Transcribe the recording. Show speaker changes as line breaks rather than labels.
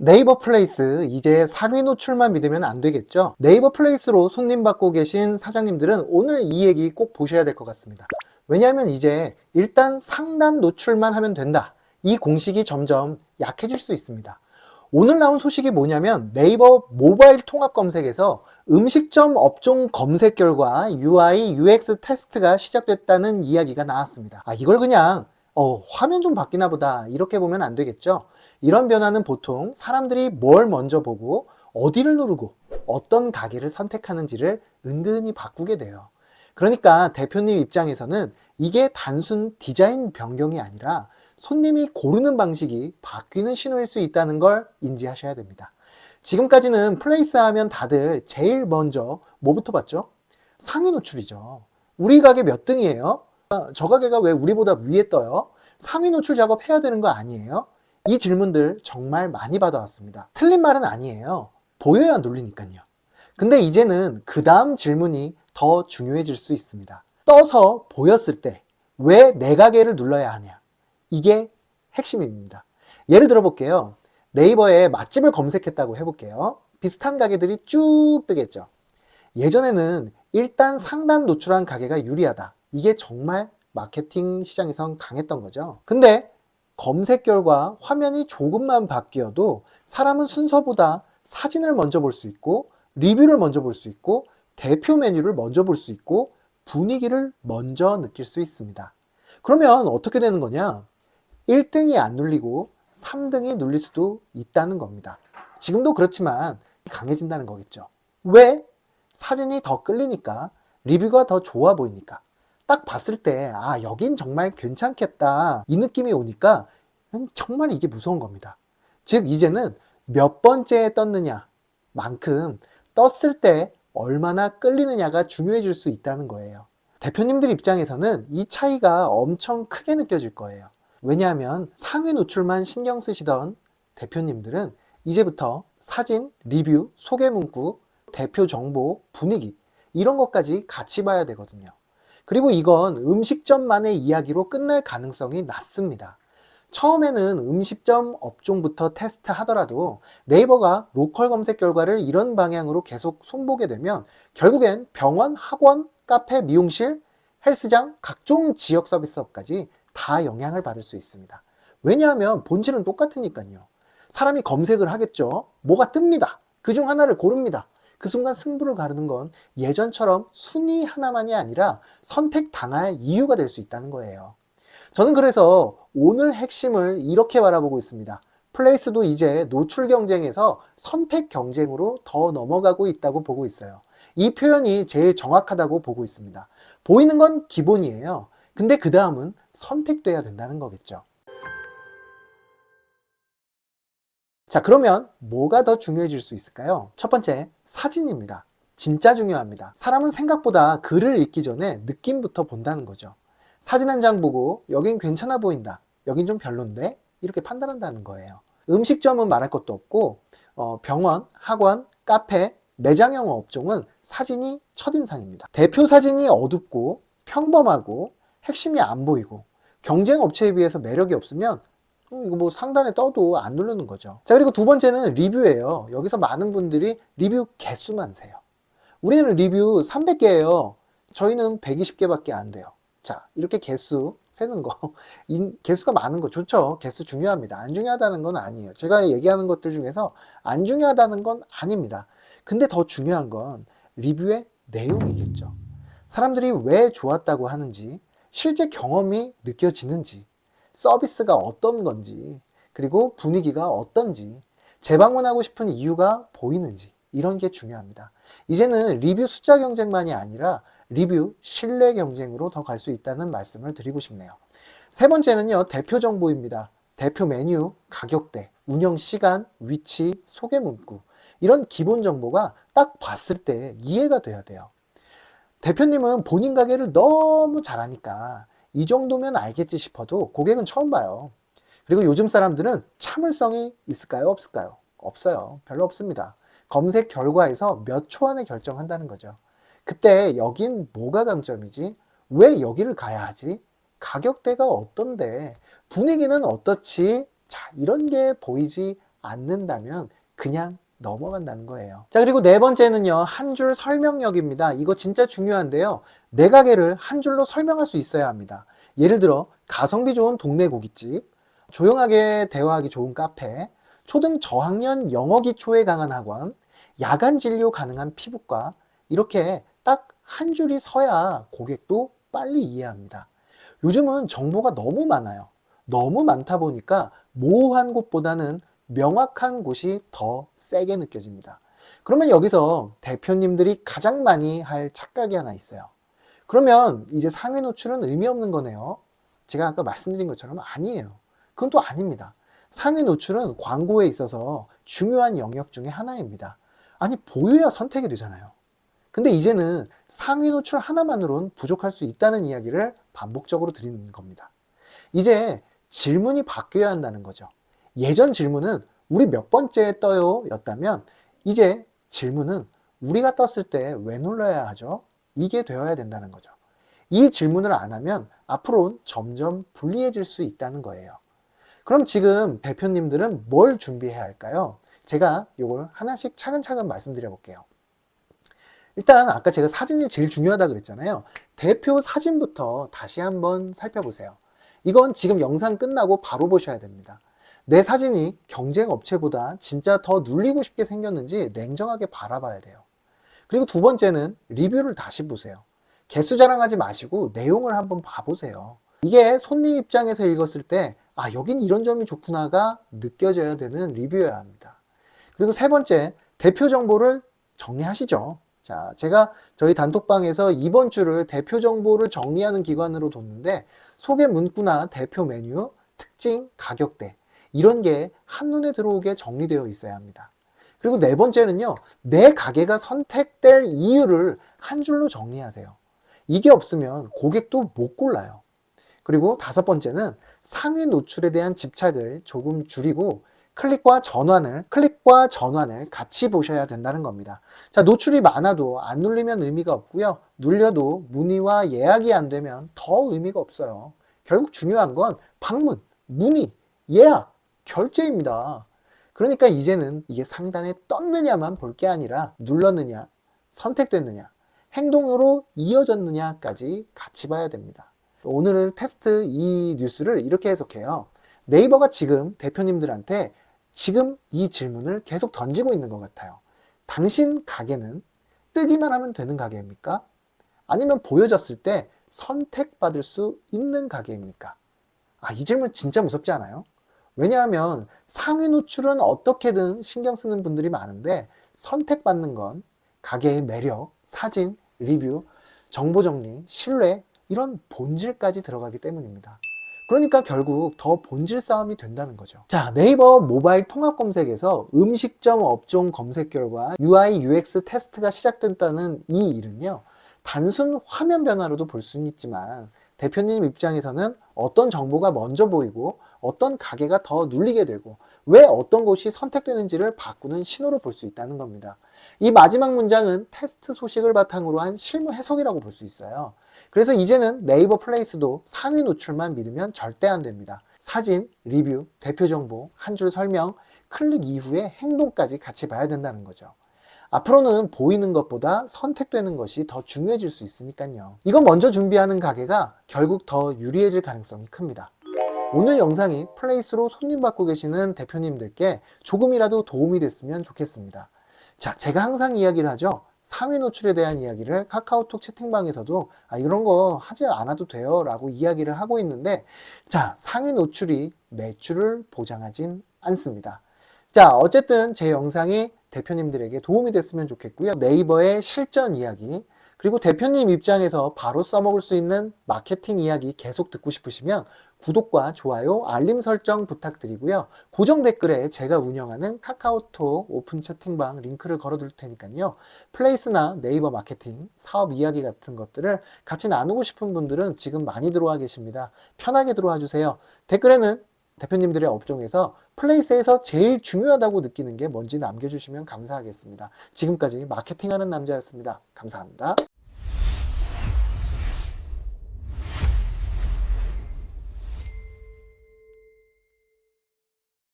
네이버 플레이스 이제 상위 노출만 믿으면 안 되겠죠? 네이버 플레이스로 손님 받고 계신 사장님들은 오늘 이 얘기 꼭 보셔야 될 것 같습니다. 왜냐하면 이제 일단 상단 노출만 하면 된다. 이 공식이 점점 약해질 수 있습니다. 오늘 나온 소식이 뭐냐면 네이버 모바일 통합 검색에서 음식점 업종 검색 결과 UI, UX 테스트가 시작됐다는 이야기가 나왔습니다. 이걸 그냥 화면 좀 바뀌나 보다 이렇게 보면 안 되겠죠. 이런 변화는 보통 사람들이 뭘 먼저 보고 어디를 누르고 어떤 가게를 선택하는지를 은근히 바꾸게 돼요. 그러니까 대표님 입장에서는 이게 단순 디자인 변경이 아니라 손님이 고르는 방식이 바뀌는 신호일 수 있다는 걸 인지하셔야 됩니다. 지금까지는 플레이스 하면 다들 제일 먼저 뭐부터 봤죠? 상위 노출이죠. 우리 가게 몇 등이에요? 저 가게가 왜 우리보다 위에 떠요? 상위 노출 작업해야 되는 거 아니에요? 이 질문들 정말 많이 받아왔습니다. 틀린 말은 아니에요. 보여야 눌리니까요. 근데 이제는 그 다음 질문이 더 중요해질 수 있습니다. 떠서 보였을 때 왜 내 가게를 눌러야 하냐? 이게 핵심입니다. 예를 들어 볼게요. 네이버에 맛집을 검색했다고 해볼게요. 비슷한 가게들이 쭉 뜨겠죠. 예전에는 일단 상단 노출한 가게가 유리하다. 이게 정말 마케팅 시장에선 강했던 거죠. 근데 검색 결과 화면이 조금만 바뀌어도 사람은 순서보다 사진을 먼저 볼 수 있고 리뷰를 먼저 볼 수 있고 대표 메뉴를 먼저 볼 수 있고 분위기를 먼저 느낄 수 있습니다. 그러면 어떻게 되는 거냐? 1등이 안 눌리고 3등이 눌릴 수도 있다는 겁니다. 지금도 그렇지만 강해진다는 거겠죠. 왜? 사진이 더 끌리니까, 리뷰가 더 좋아 보이니까. 딱 봤을 때 여긴 정말 괜찮겠다 이 느낌이 오니까 정말 이게 무서운 겁니다. 즉 이제는 몇 번째에 떴느냐 만큼 떴을 때 얼마나 끌리느냐가 중요해질 수 있다는 거예요. 대표님들 입장에서는 이 차이가 엄청 크게 느껴질 거예요. 왜냐하면 상위 노출만 신경 쓰시던 대표님들은 이제부터 사진, 리뷰, 소개 문구, 대표 정보, 분위기 이런 것까지 같이 봐야 되거든요. 그리고 이건 음식점만의 이야기로 끝날 가능성이 낮습니다. 처음에는 음식점 업종부터 테스트 하더라도 네이버가 로컬 검색 결과를 이런 방향으로 계속 손보게 되면 결국엔 병원, 학원, 카페, 미용실, 헬스장, 각종 지역 서비스업까지 다 영향을 받을 수 있습니다. 왜냐하면 본질은 똑같으니까요. 사람이 검색을 하겠죠. 뭐가 뜹니다. 그중 하나를 고릅니다. 그 순간 승부를 가르는 건 예전처럼 순위 하나만이 아니라 선택당할 이유가 될 수 있다는 거예요. 저는 그래서 오늘 핵심을 이렇게 바라보고 있습니다. 플레이스도 이제 노출 경쟁에서 선택 경쟁으로 더 넘어가고 있다고 보고 있어요. 이 표현이 제일 정확하다고 보고 있습니다. 보이는 건 기본이에요. 근데 그 다음은 선택돼야 된다는 거겠죠. 자, 그러면 뭐가 더 중요해질 수 있을까요? 첫 번째, 사진입니다. 진짜 중요합니다. 사람은 생각보다 글을 읽기 전에 느낌부터 본다는 거죠. 사진 한 장 보고 여긴 괜찮아 보인다, 여긴 좀 별론데 이렇게 판단한다는 거예요. 음식점은 말할 것도 없고 병원, 학원, 카페, 매장형 업종은 사진이 첫인상입니다. 대표 사진이 어둡고 평범하고 핵심이 안 보이고 경쟁 업체에 비해서 매력이 없으면 이거 뭐 상단에 떠도 안 누르는 거죠. 자, 그리고 두 번째는 리뷰예요. 여기서 많은 분들이 리뷰 개수만 세요. 우리는 리뷰 300개예요. 저희는 120개밖에 안 돼요. 자, 이렇게 개수 세는 거, 개수가 많은 거 좋죠. 개수 중요합니다. 안 중요하다는 건 아니에요. 제가 얘기하는 것들 중에서 안 중요하다는 건 아닙니다. 근데 더 중요한 건 리뷰의 내용이겠죠. 사람들이 왜 좋았다고 하는지, 실제 경험이 느껴지는지, 서비스가 어떤 건지, 그리고 분위기가 어떤지, 재방문하고 싶은 이유가 보이는지, 이런 게 중요합니다. 이제는 리뷰 숫자 경쟁만이 아니라 리뷰 신뢰 경쟁으로 더 갈 수 있다는 말씀을 드리고 싶네요. 세 번째는요, 대표 정보입니다. 대표 메뉴, 가격대, 운영 시간, 위치, 소개 문구, 이런 기본 정보가 딱 봤을 때 이해가 돼야 돼요. 대표님은 본인 가게를 너무 잘 아니까 이 정도면 알겠지 싶어도 고객은 처음 봐요. 그리고 요즘 사람들은 참을성이 있을까요? 없을까요? 없어요. 별로 없습니다. 검색 결과에서 몇 초 안에 결정한다는 거죠. 그때 여긴 뭐가 강점이지? 왜 여기를 가야 하지? 가격대가 어떤데? 분위기는 어떻지? 자, 이런 게 보이지 않는다면 그냥 넘어간다는 거예요. 자, 그리고 네 번째는요, 한 줄 설명력입니다. 이거 진짜 중요한데요. 내 가게를 한 줄로 설명할 수 있어야 합니다. 예를 들어 가성비 좋은 동네 고깃집, 조용하게 대화하기 좋은 카페, 초등 저학년 영어 기초에 강한 학원, 야간 진료 가능한 피부과, 이렇게 딱 한 줄이 서야 고객도 빨리 이해합니다. 요즘은 정보가 너무 많아요. 너무 많다 보니까 모호한 곳보다는 명확한 곳이 더 세게 느껴집니다. 그러면 여기서 대표님들이 가장 많이 할 착각이 하나 있어요. 그러면 이제 상위 노출은 의미 없는 거네요. 제가 아까 말씀드린 것처럼 아니에요. 그건 또 아닙니다. 상위 노출은 광고에 있어서 중요한 영역 중에 하나입니다. 아니, 보여야 선택이 되잖아요. 근데 이제는 상위 노출 하나만으로는 부족할 수 있다는 이야기를 반복적으로 드리는 겁니다. 이제 질문이 바뀌어야 한다는 거죠. 예전 질문은 우리 몇 번째 떠요? 였다면 이제 질문은 우리가 떴을 때 왜 눌러야 하죠? 이게 되어야 된다는 거죠. 이 질문을 안 하면 앞으로는 점점 불리해질 수 있다는 거예요. 그럼 지금 대표님들은 뭘 준비해야 할까요? 제가 이걸 하나씩 차근차근 말씀드려 볼게요. 일단 아까 제가 사진이 제일 중요하다 그랬잖아요. 대표 사진부터 다시 한번 살펴보세요. 이건 지금 영상 끝나고 바로 보셔야 됩니다. 내 사진이 경쟁 업체보다 진짜 더 눌리고 싶게 생겼는지 냉정하게 바라봐야 돼요. 그리고 두 번째는 리뷰를 다시 보세요. 개수 자랑하지 마시고 내용을 한번 봐보세요. 이게 손님 입장에서 읽었을 때 아, 여긴 이런 점이 좋구나가 느껴져야 되는 리뷰여야 합니다. 그리고 세 번째, 대표 정보를 정리하시죠. 자, 제가 저희 단톡방에서 이번 주를 대표 정보를 정리하는 기관으로 뒀는데 소개 문구나 대표 메뉴, 특징, 가격대 이런 게 한눈에 들어오게 정리되어 있어야 합니다. 그리고 네 번째는요, 내 가게가 선택될 이유를 한 줄로 정리하세요. 이게 없으면 고객도 못 골라요. 그리고 다섯 번째는 상위 노출에 대한 집착을 조금 줄이고 클릭과 전환을 같이 보셔야 된다는 겁니다. 자, 노출이 많아도 안 눌리면 의미가 없고요. 눌려도 문의와 예약이 안 되면 더 의미가 없어요. 결국 중요한 건 방문, 문의, 예약, 결제입니다. 그러니까 이제는 이게 상단에 떴느냐만 볼 게 아니라 눌렀느냐, 선택됐느냐, 행동으로 이어졌느냐까지 같이 봐야 됩니다. 오늘 테스트 이 뉴스를 이렇게 해석해요. 네이버가 지금 대표님들한테 지금 이 질문을 계속 던지고 있는 것 같아요. 당신 가게는 뜨기만 하면 되는 가게입니까? 아니면 보여졌을 때 선택받을 수 있는 가게입니까? 아, 이 질문 진짜 무섭지 않아요? 왜냐하면 상위 노출은 어떻게든 신경 쓰는 분들이 많은데 선택받는 건 가게의 매력, 사진, 리뷰, 정보 정리, 신뢰 이런 본질까지 들어가기 때문입니다. 그러니까 결국 더 본질 싸움이 된다는 거죠. 자, 네이버 모바일 통합 검색에서 음식점 업종 검색 결과 UI, UX 테스트가 시작됐다는 이 일은요, 단순 화면 변화로도 볼 수는 있지만 대표님 입장에서는 어떤 정보가 먼저 보이고 어떤 가게가 더 눌리게 되고 왜 어떤 곳이 선택되는지를 바꾸는 신호로 볼 수 있다는 겁니다. 이 마지막 문장은 테스트 소식을 바탕으로 한 실무 해석이라고 볼 수 있어요. 그래서 이제는 네이버 플레이스도 상위 노출만 믿으면 절대 안 됩니다. 사진, 리뷰, 대표 정보, 한 줄 설명, 클릭 이후의 행동까지 같이 봐야 된다는 거죠. 앞으로는 보이는 것보다 선택되는 것이 더 중요해질 수 있으니까요. 이거 먼저 준비하는 가게가 결국 더 유리해질 가능성이 큽니다. 오늘 영상이 플레이스로 손님 받고 계시는 대표님들께 조금이라도 도움이 됐으면 좋겠습니다. 자, 제가 항상 이야기를 하죠. 상위 노출에 대한 이야기를 카카오톡 채팅방에서도 이런 거 하지 않아도 돼요 라고 이야기를 하고 있는데, 자, 상위 노출이 매출을 보장하진 않습니다. 자, 어쨌든 제 영상이 대표님들에게 도움이 됐으면 좋겠고요. 네이버의 실전 이야기, 그리고 대표님 입장에서 바로 써먹을 수 있는 마케팅 이야기 계속 듣고 싶으시면 구독과 좋아요, 알림 설정 부탁드리고요. 고정 댓글에 제가 운영하는 카카오톡 오픈 채팅방 링크를 걸어둘 테니까요. 플레이스나 네이버 마케팅, 사업 이야기 같은 것들을 같이 나누고 싶은 분들은 지금 많이 들어와 계십니다. 편하게 들어와 주세요. 댓글에는 대표님들의 업종에서 플레이스에서 제일 중요하다고 느끼는 게 뭔지 남겨주시면 감사하겠습니다. 지금까지 마케팅하는 남자였습니다. 감사합니다.